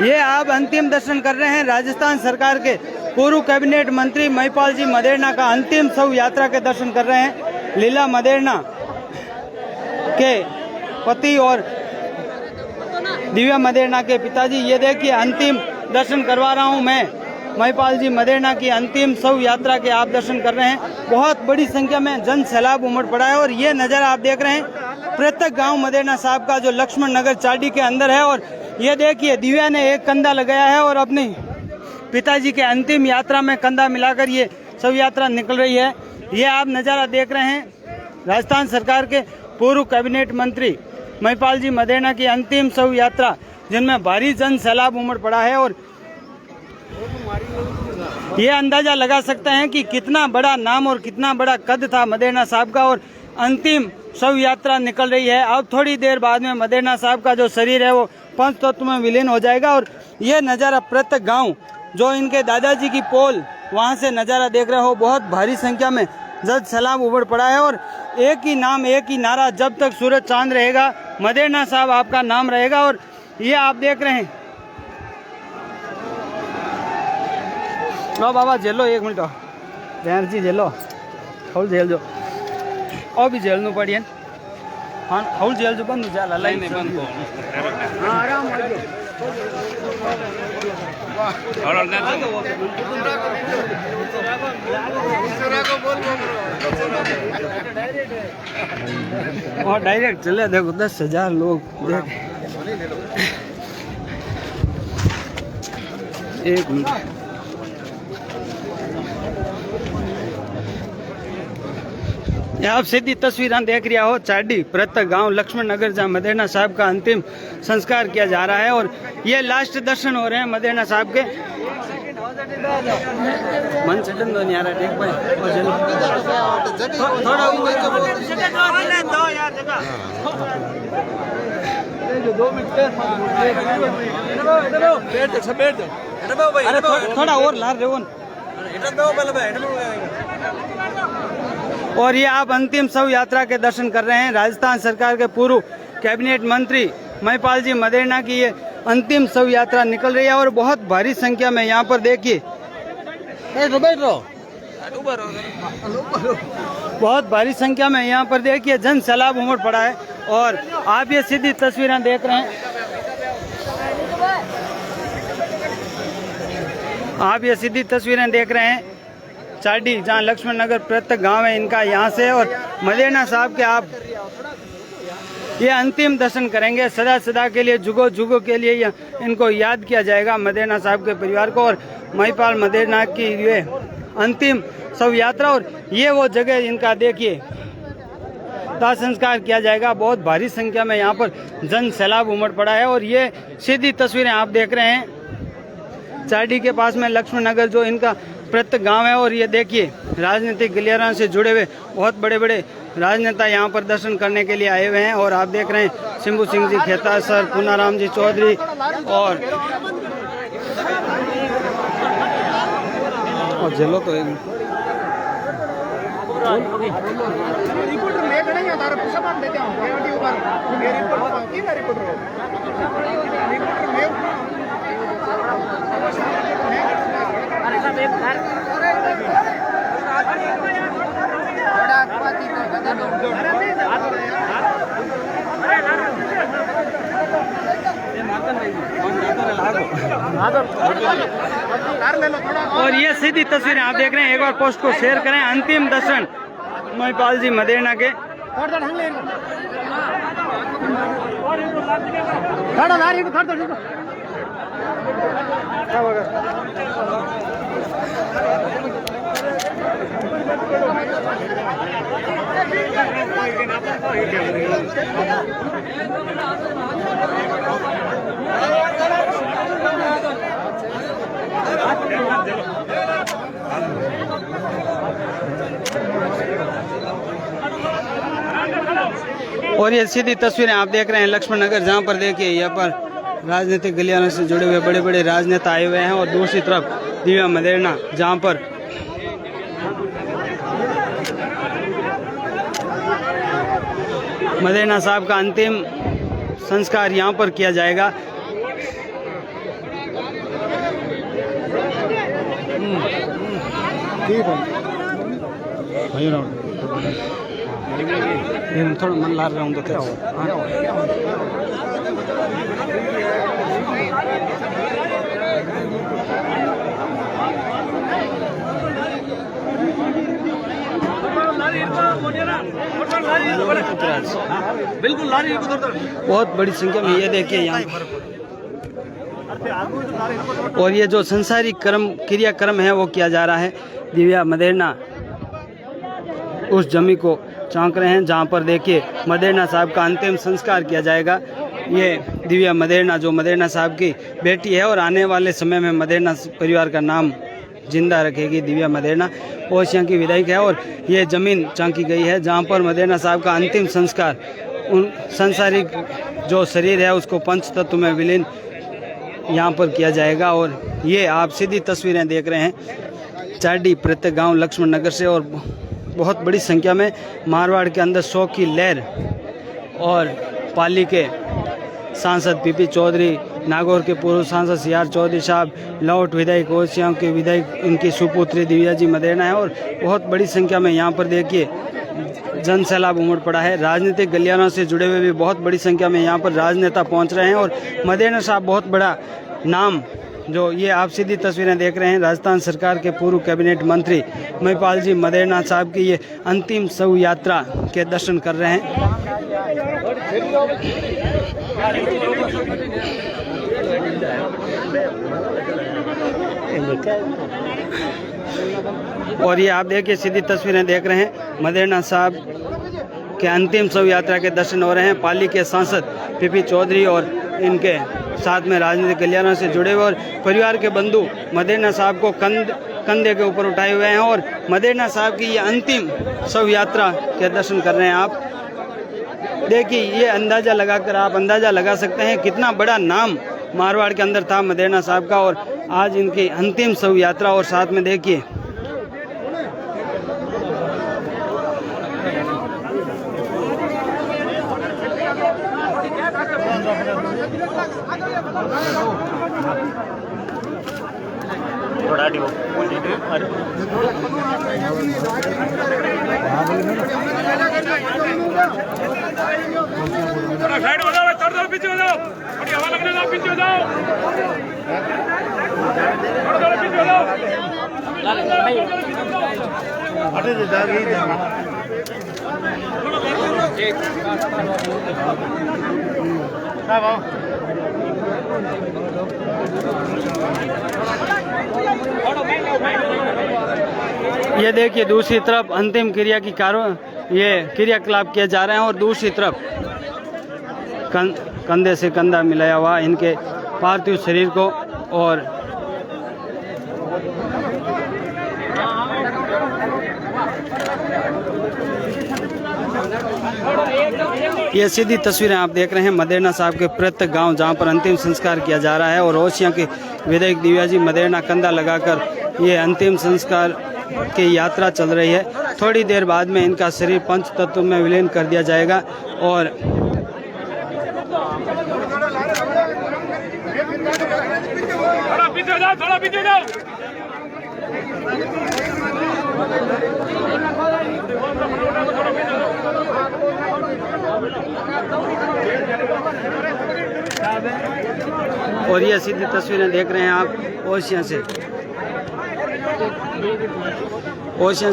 ये आप अंतिम दर्शन कर रहे हैं राजस्थान सरकार के पूर्व कैबिनेट मंत्री महिपाल जी मदेरणा का अंतिम शव यात्रा के दर्शन कर रहे हैं। लीला मदेरणा के पति और दिव्या मदेरणा के पिताजी। ये देखिए अंतिम दर्शन करवा रहा हूं मैं महिपाल जी मदेरणा की अंतिम शव यात्रा के आप दर्शन कर रहे हैं। बहुत बड़ी संख्या में जन सैलाब उमड़ पड़ा है और ये नज़ारा आप देख रहे हैं प्रत्येक गांव मदेरणा साहब का जो लक्ष्मण नगर चाडी के अंदर है। और ये देखिए दिव्या ने एक कंधा लगाया है और अपने पिताजी के अंतिम यात्रा में कंधा मिलाकर ये शव यात्रा निकल रही है। ये आप नज़ारा देख रहे हैं राजस्थान सरकार के पूर्व कैबिनेट मंत्री महिपाल जी मदेरणा की अंतिम शव यात्रा, जिनमें भारी जन सैलाब उमड़ पड़ा है। और ये अंदाजा लगा सकते हैं कि कितना बड़ा नाम और कितना बड़ा कद था मदेरणा साहब का। और अंतिम शव यात्रा निकल रही है। अब थोड़ी देर बाद में मदेरणा साहब का जो शरीर है वो पंच तत्व में विलीन हो जाएगा। और ये नज़ारा प्रत्येक गांव जो इनके दादाजी की पोल वहां से नज़ारा देख रहे हो, बहुत भारी संख्या में जन सैलाब उमड़ पड़ा है। और एक ही नाम, एक ही नारा, जब तक सूरज चांद रहेगा मदेरणा साहब आपका नाम रहेगा। और ये आप देख रहे हैं। लो बाबा झेलो, एक मिनट बहन जी झेलो, हौल झेल जो और भी झेलनु पड़ी है। हाँ हौल झेल जो बंद हो जाला लाइन नहीं बंद को। हाँ आराम हो जो और डायरेक्ट चले देखो 10,000 लोग देख। एक मिनट आप सीधी तस्वीर देख रहा हो चाडी प्रत्येक गांव लक्ष्मण नगर जहाँ मदेरणा साहब का अंतिम संस्कार किया जा रहा है। और ये लास्ट दर्शन हो रहे हैं मदेरणा साहब के। मन चटन दो नहीं आ रहा ठीक भाई थोड़ा 2 मिनट थोड़ा और ला रहे हो। और ये आप अंतिम शव यात्रा के दर्शन कर रहे हैं राजस्थान सरकार के पूर्व कैबिनेट मंत्री महिपाल जी मदेरणा की ये अंतिम शव यात्रा निकल रही है। और बहुत भारी संख्या में यहाँ पर देखिए बहुत भारी संख्या में यहाँ पर देखिए जन सैलाब उमड़ पड़ा है। और आप ये सीधी तस्वीरें देख रहे हैं, आप ये सीधी तस्वीरें देख रहे हैं चाडी जहाँ लक्ष्मण नगर प्रत्येक गांव है इनका यहाँ से। और मदेरणा साहब के आप ये अंतिम दर्शन करेंगे। सदा सदा के लिए, जुगो जुगो के लिए इनको याद किया जाएगा मदेरणा साहब के परिवार को। और महिपाल मदेरणा की ये अंतिम शव यात्रा और ये वो जगह इनका देखिए दाह संस्कार किया जाएगा। बहुत भारी संख्या में यहाँ पर जन सैलाब उमड़ पड़ा है। और ये सीधी तस्वीरें आप देख रहे हैं चाडी के पास में लक्ष्मण नगर जो इनका प्रत्येक गांव है। और ये देखिए राजनीतिक गलियारा से जुड़े हुए बहुत बड़े बड़े राजनेता यहाँ पर दर्शन करने के लिए आए हुए हैं। और आप देख रहे हैं सिंबू सिंह जी खेता सर, पूनाराम जी चौधरी और झेलो तो और ये सीधी तस्वीरें आप देख रहे हैं। एक बार पोस्ट को शेयर करें। अंतिम दर्शन महिपाल जी मदेरणा के। और ये सीधी तस्वीरें आप देख रहे हैं लक्ष्मण नगर जहाँ पर देखिए यहाँ पर राजनीतिक गलियारों से जुड़े हुए बड़े बड़े राजनेता आए हुए हैं। और दूसरी तरफ दिव्या मदेरणा जहाँ पर मदेरणा साहब का अंतिम संस्कार यहाँ पर किया जाएगा। थोड़ा मन ला रहा हूँ तो क्या हो बिल्कुल लारी बहुत बड़ी संख्या में ये देखिए यहाँ और ये जो संसारिक क्रियाक्रम है वो किया जा रहा है। दिव्या मदेरना उस जमी को चांक रहे हैं जहाँ पर देखिए मदेरना साहब का अंतिम संस्कार किया जाएगा। ये दिव्या मदेरना जो मदेरना साहब की बेटी है और आने वाले समय में मदेरना परिवार का नाम जिंदा रखेगी। दिव्या मदेरना ओशिया की विधायक है और ये ज़मीन चांकी गई है जहाँ पर मदेरना साहब का अंतिम संस्कार उन संसारिक जो शरीर है उसको पंच तत्व में विलीन यहाँ पर किया जाएगा। और ये आप सीधी तस्वीरें देख रहे हैं चारडी प्रत्येक गांव लक्ष्मण नगर से और बहुत बड़ी संख्या में मारवाड़ के अंदर शोक की लहर और पाली के सांसद पीपी चौधरी, नागौर के पूर्व सांसद सीआर चौधरी साहब, लौट विधायक ओसियां के विधायक इनकी सुपुत्री दिव्या जी मदेरना है और बहुत बड़ी संख्या में यहाँ पर देखिए जन सैलाब उमड़ पड़ा है। राजनीतिक गलियारों से जुड़े हुए भी बहुत बड़ी संख्या में यहाँ पर राजनेता पहुँच रहे हैं और मदेरना साहब बहुत बड़ा नाम जो ये आप सीधी तस्वीरें देख रहे हैं राजस्थान सरकार के पूर्व कैबिनेट मंत्री महिपाल जी मदेरना साहब की ये अंतिम शव यात्रा के दर्शन कर रहे हैं। और ये आप देखिए सीधी तस्वीरें देख रहे हैं मदेरना साहब के अंतिम शव यात्रा के दर्शन हो रहे हैं। पाली के सांसद पीपी चौधरी और इनके साथ में राजनीतिक गलियारों से जुड़े हुए और परिवार के बंधु मदेरना साहब को कंधे के ऊपर उठाए हुए हैं और मदेरना साहब की ये अंतिम शव यात्रा के दर्शन कर रहे हैं। आप देखिए ये अंदाज़ा लगाकर आप अंदाज़ा लगा सकते हैं कितना बड़ा नाम मारवाड़ के अंदर था मदेरना साहब का और आज इनकी अंतिम शव यात्रा और साथ में देखिए साइड हो जाओ, चढ़ जाओ, पीछे हो जाओ, थोड़ी हवा लगने दो, पीछे हो जाओ, थोड़ा पीछे हो जाओ, अरे जा गई ये देखिए दूसरी तरफ अंतिम क्रिया की ये क्रियाकलाप किए जा रहे हैं और दूसरी तरफ कंधे से कंधा मिलाया हुआ इनके पार्थिव शरीर को और ये सीधी तस्वीरें आप देख रहे हैं मदेरना साहब के प्रत्येक गांव जहां पर अंतिम संस्कार किया जा रहा है और ओसिया के विधायक दिव्या जी मदेरना कंधा लगाकर ये अंतिम संस्कार की यात्रा चल रही है। थोड़ी देर बाद में इनका शरीर पंच तत्व में विलीन कर दिया जाएगा और थोड़ा पीछे जाओ, और ये सीधी तस्वीरें देख रहे हैं आप ओशिया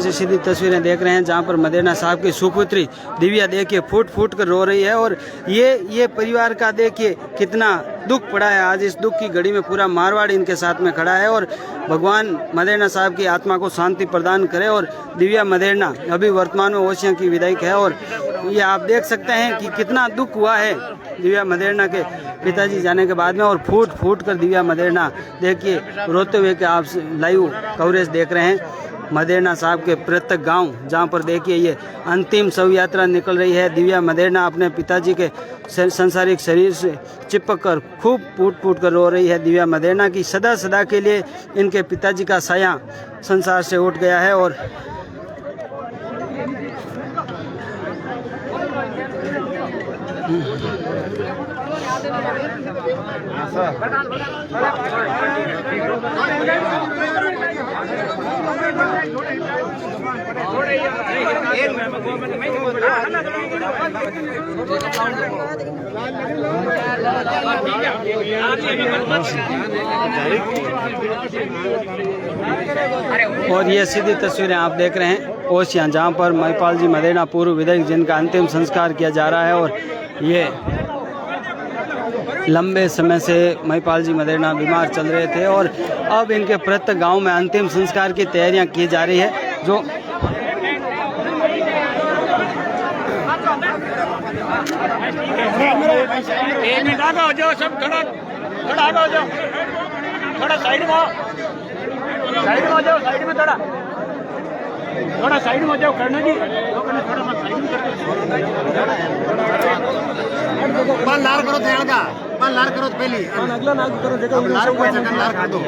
से सीधी तस्वीरें देख रहे हैं जहां पर मदेरना साहब की सुपुत्री दिव्या देखिए फूट फूट कर रो रही है और ये परिवार का देखिए कितना दुख पड़ा है। आज इस दुख की घड़ी में पूरा मारवाड़ इनके साथ में खड़ा है और भगवान मदेरना साहब की आत्मा को शांति प्रदान करे। और दिव्या मदेरना अभी वर्तमान में ओशिया की विधायक है और ये आप देख सकते हैं कि कितना दुख हुआ है दिव्या मदेरना के पिताजी जाने के बाद में और फूट फूट कर दिव्या मदेरना देखिए रोते हुए कि आप लाइव कवरेज देख रहे हैं मदेरना साहब के प्रत्येक गांव जहां पर देखिए ये अंतिम शव यात्रा निकल रही है। दिव्या मदेरना अपने पिताजी के संसारिक शरीर से चिपक कर खूब फूट फूट कर रो रही है। दिव्या मदेरना की सदा सदा के लिए इनके पिताजी का साया संसार से उठ गया है और और ये सीधी तस्वीरें आप देख रहे हैं ओसियां, जहां पर महिपाल जी मदेना पूर्व विधायक जिनका अंतिम संस्कार किया जा रहा है। और ये लंबे समय से महिपाल जी मदेना बीमार चल रहे थे और अब इनके प्रत्येक गांव में अंतिम संस्कार की तैयारियां की जा रही है। जो एक मिनट आगे हो जाओ, सब खड़ा खड़ा आगे हो जाओ, थोड़ा साइड में हो जाओ, साइड में थोड़ा साइड में हो जाओ करना जी, थोड़ा साइड में पान लार करो थे का पान लार करो पहली अगला नाग करो देखो लार को सेकंड लार कर दो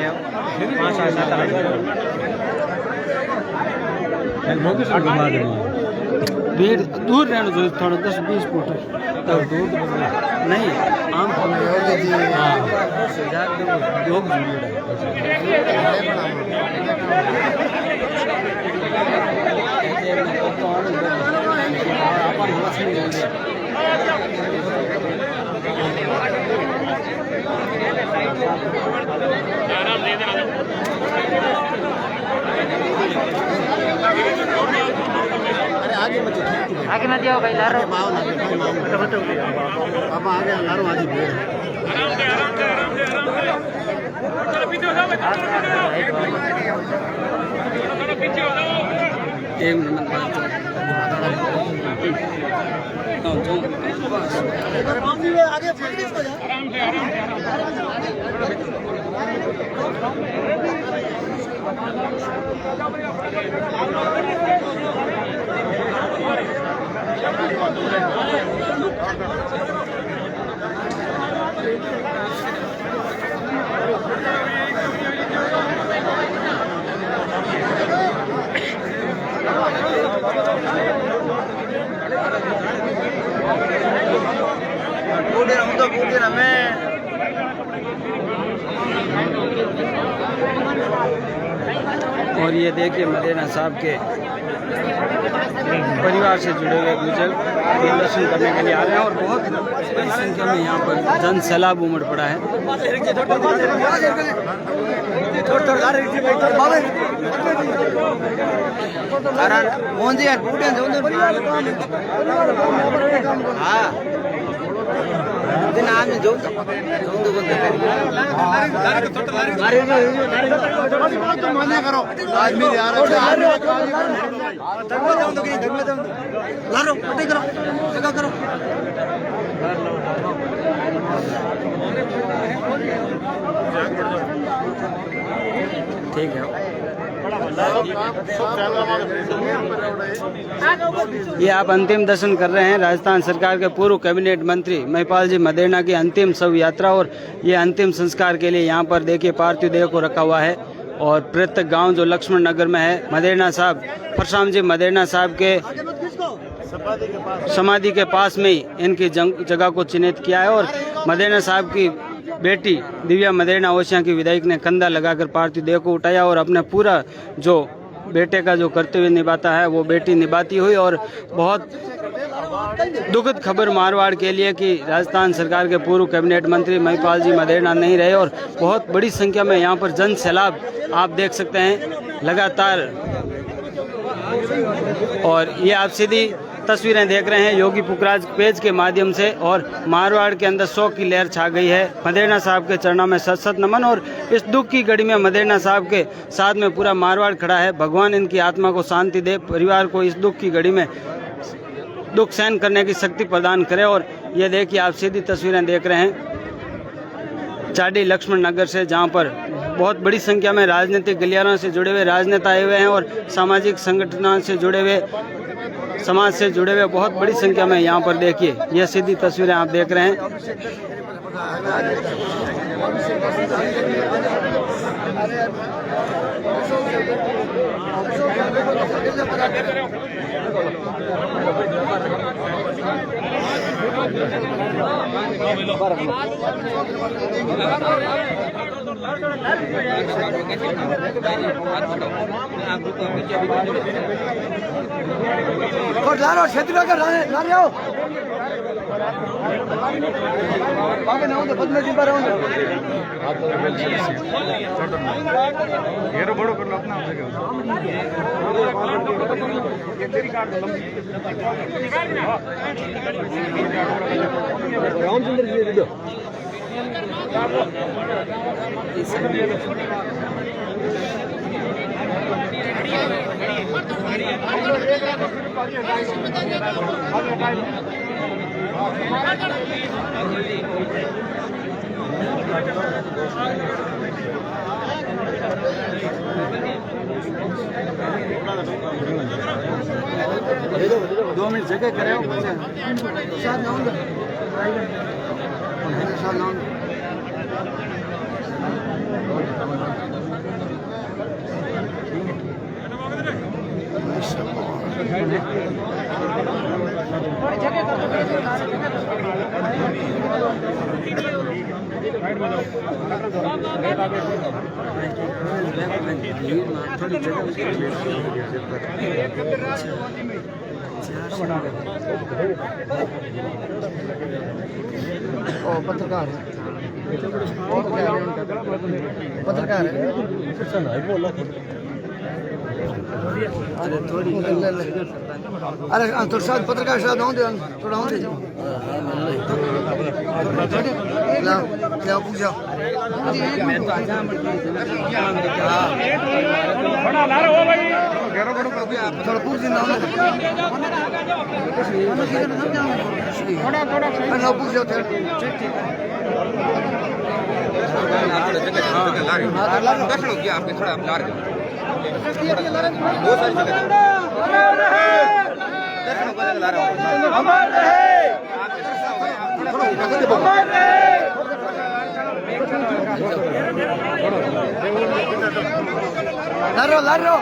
भीड़ दूर रहना चाहिए, थोड़ा 10-20 फुट दूर नहीं आम आगे मत जाओ भाई, लारो माओ ना अब आगे लारो आजी भीड़ आगे और ये देखिए मदेना साहब के परिवार से जुड़े हुए बुजुर्ग दर्शन करने के लिए आ रहे हैं और बहुत बड़ी संख्या में यहाँ पर जन सैलाब उमड़ पड़ा है। ठीक है, ये आप अंतिम दर्शन कर रहे हैं राजस्थान सरकार के पूर्व कैबिनेट मंत्री महिपाल जी मदेना की अंतिम शव यात्रा। और ये अंतिम संस्कार के लिए यहाँ पर देखिए पार्थिव देह को रखा हुआ है और प्रत्येक गांव जो लक्ष्मण नगर में है मदेना साहब परशुराम जी मदेना साहब के समाधि के पास में ही इनकी जगह को चिन्हित किया है। और मदेना साहब की बेटी दिव्या मदेना ओसियां की विधायक ने कंधा लगाकर पार्थिव देह को उठाया और अपना पूरा जो बेटे का जो कर्तव्य निभाता है वो बेटी निभाती हुई। और बहुत दुखद खबर मारवाड़ के लिए कि राजस्थान सरकार के पूर्व कैबिनेट मंत्री महिपाल जी मदेना नहीं रहे और बहुत बड़ी संख्या में यहाँ पर जन सैलाब आप देख सकते हैं लगातार। और ये आप सीधी तस्वीरें देख रहे हैं योगी पुखराज पेज के माध्यम से और मारवाड़ के अंदर शोक की लहर छा गई है। मदेना साहब के चरणों में सत सत नमन। और इस दुख की घड़ी में मदेना साहब के साथ में पूरा मारवाड़ खड़ा है। भगवान इनकी आत्मा को शांति दे, परिवार को इस दुख की घड़ी में दुख सहन करने की शक्ति प्रदान करे। और ये देखिए आप सीधी तस्वीरें देख रहे हैं चाडी लक्ष्मण नगर से, जहाँ पर बहुत बड़ी संख्या में राजनीतिक गलियारों से जुड़े हुए राजनेता आए हुए हैं और सामाजिक संगठनों से जुड़े हुए समाज से जुड़े हुए बहुत बड़ी संख्या में यहाँ पर देखिए यह सीधी तस्वीरें आप देख रहे हैं। लारो क्षेत्र का ला रहे हो आगे ना हो बदले दिन पर रहो घेरो बड़ो कर लो अपना हो ये तेरी काट दो रामचंद्र जी दे दो दो मिनट जगह करे पत्रकार पत्रकार अरे थोड़ी अरे थोड़ा सा पत्रकार साहब थोड़ा पूछो थोड़ा पूछ देना थोड़ा पूछ लो आपके थोड़ा लारो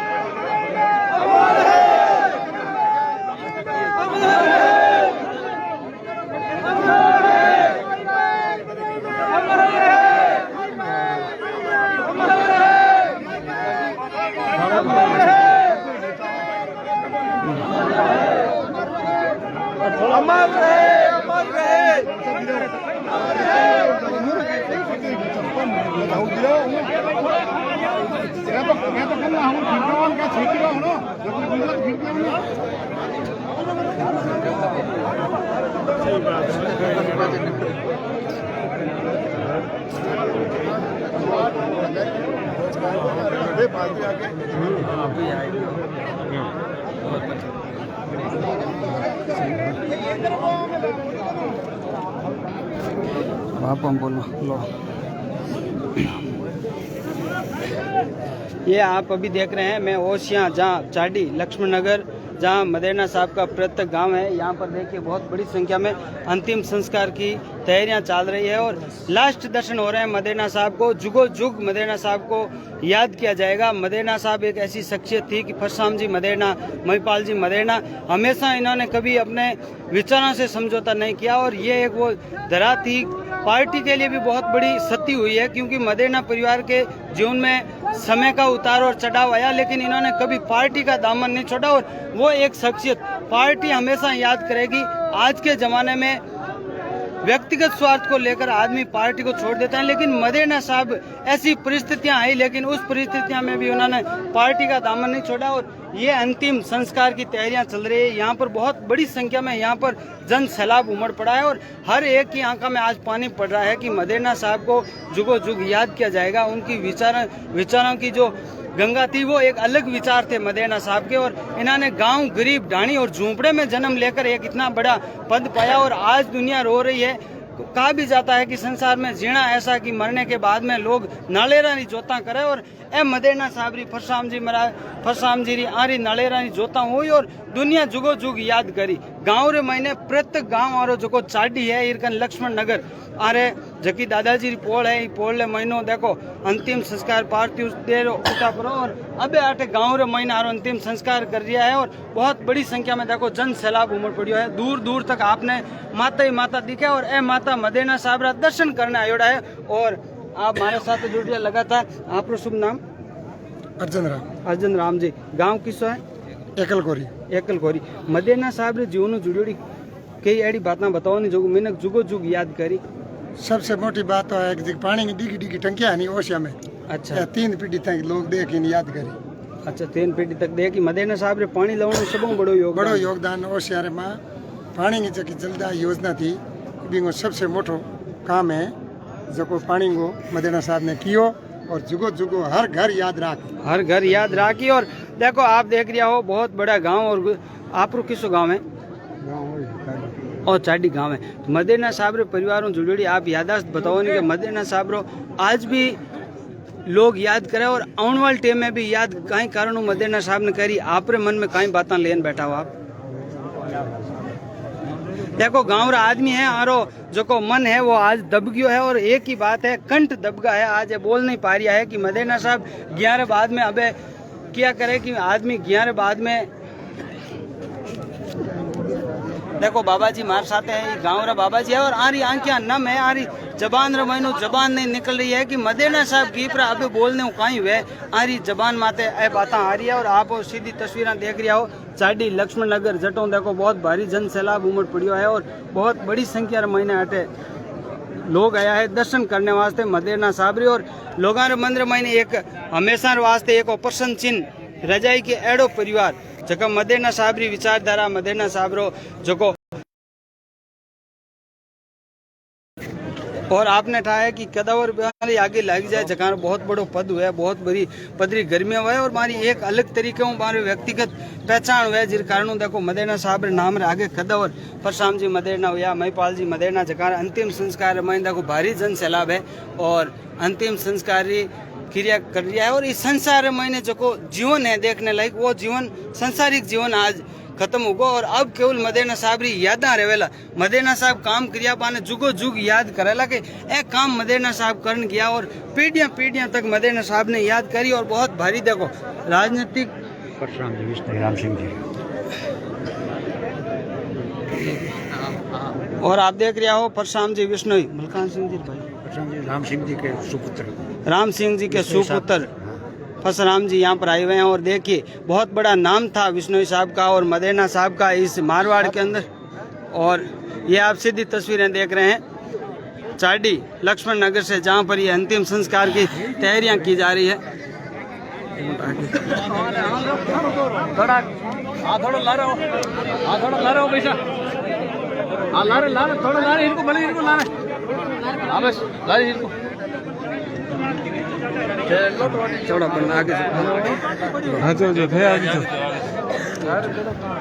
बोलो लो ये आप अभी देख रहे हैं मैं ओसिया जहाँ चाडी लक्ष्मण नगर जहाँ मदेना साहब का प्रत्येक गांव है। यहाँ पर देखिए बहुत बड़ी संख्या में अंतिम संस्कार की तैयारियां चल रही है और लास्ट दर्शन हो रहे हैं मदेना साहब को। जुगो जुग मदेना साहब को याद किया जाएगा। मदेना साहब एक ऐसी शख्सियत थी कि परशुराम जी मदेना, महिपाल जी मदेना, हमेशा इन्होंने कभी अपने विचारों से समझौता नहीं किया और ये एक वो धरा थी। पार्टी के लिए भी बहुत बड़ी क्षति हुई है क्योंकि मदेना परिवार के जीवन में समय का उतार और चढ़ाव आया, लेकिन इन्होंने कभी पार्टी का दामन नहीं छोड़ा और वो एक शख्सियत पार्टी हमेशा याद करेगी। आज के जमाने में व्यक्तिगत स्वार्थ को लेकर आदमी पार्टी को छोड़ देता है, लेकिन मदेना साहब ऐसी परिस्थितियां आई, लेकिन उस परिस्थितियां में भी उन्होंने पार्टी का दामन नहीं छोड़ा और ये अंतिम संस्कार की तैयारियां चल रही है। यहाँ पर बहुत बड़ी संख्या में यहाँ पर जन सैलाब उमड़ पड़ा है और हर एक की आंखों में आज पानी पड़ रहा है कि मदेना साहब को जुगो जुग याद किया जाएगा। उनकी विचारों की जो गंगा थी वो एक अलग विचार थे मदेना साहब के और इन्होंने गांव गरीब ढाणी और झूंपड़े में जन्म लेकर एक इतना बड़ा पद पाया और आज दुनिया रो रही है। कहा भी जाता है कि संसार में जीना ऐसा कि मरने के बाद में लोग नालेरानी जोता करे और ए मदेना साबरी फरसाम जी महाराज फरसाम जी री आरी नालेरानी जोता हुई और दुनिया जुगो जुग याद करी। गाँव रे महीने प्रत्येक गाँव आरो जो चाडी है इरकन लक्ष्मण नगर अरे जकी दादाजी री पोल है पोल ले महीनो देखो अंतिम संस्कार पार्थिव देर उठा पड़ो और अबे आटे गाँव रे महीना आरो अंतिम संस्कार कर दिया है और बहुत बड़ी संख्या में देखो जन सैलाब उमड़ पड़ियो है। दूर दूर तक आपने माता ही माता दिखे और ए माता मदेना साहब दर्शन करने आयोड़ा है। और आप हमारे साथ जुड़िए लगातार। आपको शुभ नाम? अर्जुन राम जी। गाँव किसो है? एकलकोरी। मदेना साहब रे जीवन जुड़ी कई एड़ी बात बताओ नहीं जो मैंने जुगो जुग याद करी। सबसे मोटी बात तो है कि पानी की डिगी डिगी टंकिया नहीं ओशिया में। अच्छा 3 पीढ़ी तक लोग देख याद करी। अच्छा 3 पीढ़ी तक देख मदेना साहब रे पानी लाने सब बड़ो योगदान ओशिया रे मां पानी की जकी जलदा योजना थी बिंगो सबसे मोटो काम है जो पानी को मदेना साहब ने कियो और जुगो जुगो हर घर याद राखी। और देखो आप देख रहा हो बहुत बड़ा गांव और आप किसो गांव है? और चाडी गांव है। तो मदेना साहब रे परिवारों जुड़ी आप यादाश्त बताओ नहीं कि मदेना साहब रो आज भी लोग याद करे और आने वाले टाइम में भी याद कई कारणों मदेना साहब ने करी। आप रे मन में कई बातें लेन बैठा हो आप देखो गांव रा आदमी है आरो जो को मन है वो आज दब गयो है और एक ही बात है कंठ दबगा है आज बोल नहीं पा रहा है कि मदेना साहब 11 बाद में अबे क्या करे कि आदमी 11 बाद में देखो बाबा जी मार साथ है गाँव रा बाबा जी है और आरी आंखियां नम है आरी जबान रे महीनों जबान नहीं निकल रही है कि मदेना साहब की पर अबे बोलने कहीं हुए आरी जबान माते ए बात आ रही है। और आप सीधी तस्वीरें देख रहा हो चाडी लक्ष्मण नगर जटों देखो बहुत भारी जन सैलाब उमड़ पड़ियो है और बहुत बड़ी संख्या महीने हटे लोग आया है दर्शन करने वास्ते मदेना साहब री। और लोगों रे मन रे महीने एक हमेशा वास्ते एक प्रसन्न चिन्ह रजाई के एड़ो परिवार जगह मदेना साहब री विचारधारा मदेना साहब रो जो और आपने ठाया कि कदावर आगे लग जाए जगह बहुत बड़ो पद हुआ बहुत बड़ी पदरी गर्मियां हुआ और हमारी एक अलग तरीके हमारे व्यक्तिगत पहचान हुआ जिस कारण देखो मदेना साहब रे नाम रे आगे कदावर परसाम जी मदेना हुआ महिपाल जी मदेना जगह अंतिम संस्कार में देखो भारी जन सैलाब है और अंतिम संस्कार क्रिया कर रहा है। और इस संसार में जो जीवन है देखने लायक वो जीवन सांसारिक जीवन आज खत्म होगा और अब केवल मदेना साहब री यादा रहेला। मदेना साहब काम क्रिया पाने जुगो जुग याद करेला के ए काम मदेना साहब करन गया और पीढ़ियां तक मदेना साहब ने याद करी और बहुत भारी देखो राजनीतिक परशुराम जी विष्णु राम सिंह जी और आप देख रहे हो परशुराम जी विष्णु मलकान सिंह जी भाई परशुराम जी राम सिंह जी के सुपुत्र परशुराम जी यहाँ पर आए हुए हैं। और देखिए बहुत बड़ा नाम था विष्णु साहब का और मदेना साहब का इस मारवाड़ के अंदर। और ये आप सीधी तस्वीरें देख रहे हैं चाडी लक्ष्मण नगर से जहाँ पर ये अंतिम संस्कार की तैयारियां की जा रही है।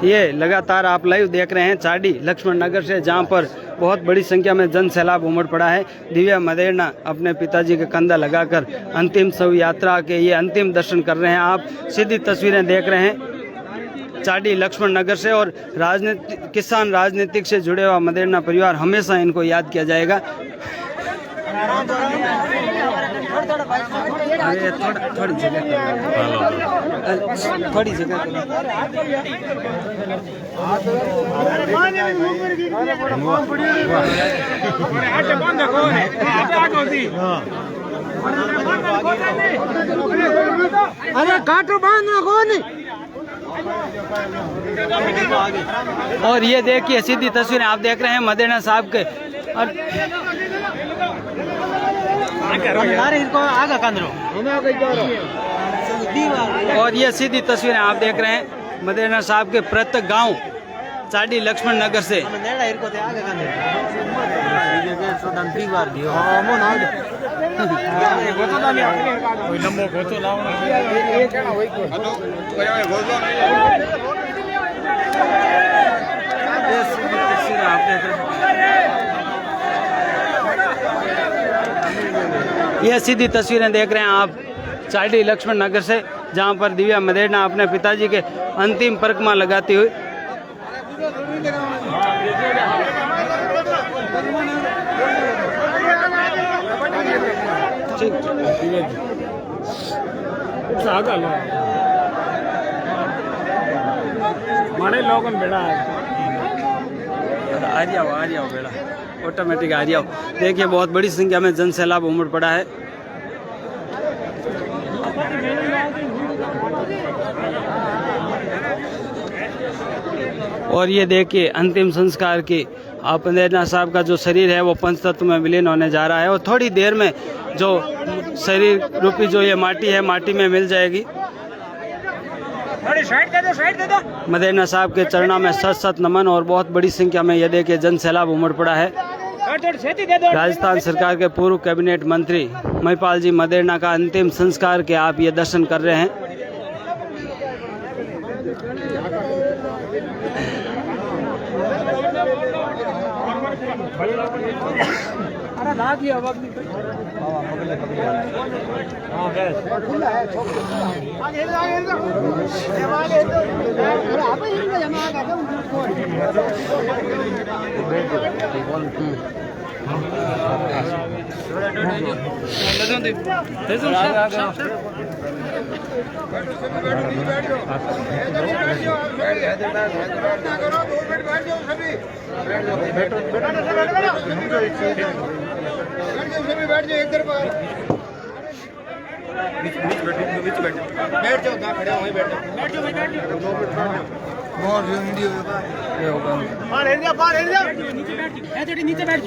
ये लगातार आप लाइव देख रहे हैं चाडी लक्ष्मण नगर से जहां पर बहुत बड़ी संख्या में जन सैलाब उमड़ पड़ा है। दिव्या मदेना अपने पिताजी के कंधा लगाकर अंतिम शव यात्रा के ये अंतिम दर्शन कर रहे हैं। आप सीधी तस्वीरें देख रहे हैं चाडी लक्ष्मण नगर से। और किसान राजनीतिक से जुड़े हुआ मदेना परिवार हमेशा इनको याद किया जाएगा। थोड़ी जगह अरे काटो बांधना कौन। और ये देखिए सीधी तस्वीरें आप देख रहे हैं मदेना साहब के। और ये सीधी तस्वीरें आप देख रहे हैं मदेना साहब के प्रत्येक गांव चाडी लक्ष्मण नगर से। ये सीधी तस्वीरें देख रहे हैं आप चाडी लक्ष्मण नगर से, जहां पर दिव्या मदेरणा अपने पिताजी के अंतिम परिक्रमा लगाती हुई मारे लोगों में बेड़ा है आ जाओ बेड़ा ऑटोमेटिक आ जाओ। देखिए बहुत बड़ी संख्या में जन सैलाब उमड़ पड़ा है। और ये देखिए अंतिम संस्कार की आप मदेरणा साहब का जो शरीर है वो पंचतत्व में विलीन होने जा रहा है और थोड़ी देर में जो शरीर रूपी जो ये माटी है माटी में मिल जाएगी। साइड दे दो मदेरणा साहब के चरणों में सत सत नमन और बहुत बड़ी संख्या में ये देखिए जन सैलाब उमड़ पड़ा है। राजस्थान सरकार के पूर्व कैबिनेट मंत्री महिपाल जी मदेरणा का अंतिम संस्कार के आप ये दर्शन कर रहे हैं। नीचे बैठ